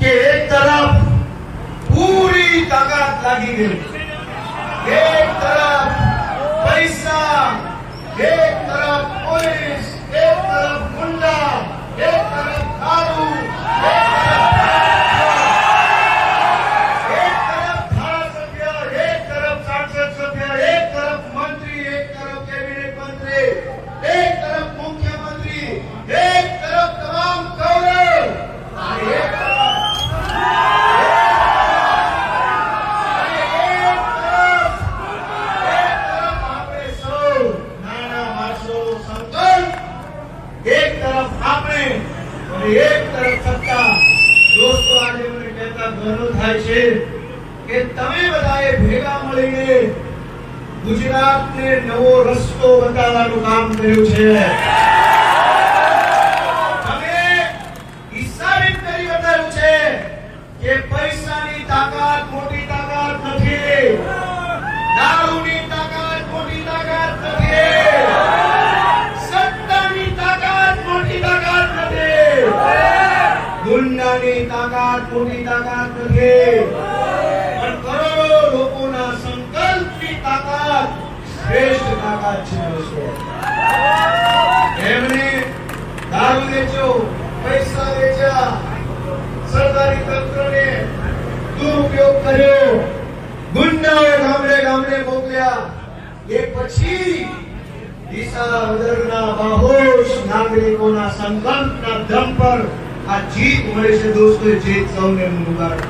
કે એક તરફ પૂરી તાકાત લાગી ગઈ, એક તરફ પૈસા, એક તરફ પોલીસ, એક તરફ ગુંડા, એક તરફ દારૂ, એક તરફ ધારાસભ્ય, એક તરફ સાંસદ સભ્ય, એક તરફ મંત્રી, એક તરફ કેબિનેટ મંત્રી, એક તરફ મુખ્યમંત્રી, એક તરફ તમામ ગૌરવ, અને એક તરફ આપણે સૌ નાના માણસો સંકલ્પ, એક તરફ આપણે અને એક તરફ સત્તા. દોસ્તો, આજે મને કહેતા ગર્વ થાય છે કે તમે બધાએ ભેગા મળીને ગુજરાતને નવો રસ્તો બતાવવાનું કામ કર્યું છે. તમે સાબિત કરી બતાવ્યું છે કે પૈસાની તાકાત મોટી તાકાત નથી, દારૂની તાકાત મોટી તાકાત નથી, સત્તાની તાકાત મોટી તાકાત નથી, ગુંડાની તાકાત મોટી તાકાત નથી, પણ કરોડો લોકોના સંકલ્પની તાકાત શ્રેષ્ઠ તાકાત છે. એમણે દારૂ વેચ્યો, પૈસા વેચ્યા, સરકારી તંત્રને દુરુપયોગ કર્યો, ગુંડાઓ ગામડે ગામડે મોકલ્યા. એ પછી દિશા વગરના બાહોશ નાગરિકોના સંકલ્પના દમ પર આ જીત મળી છે. દોસ્તો, જીત સૌને મુબારક.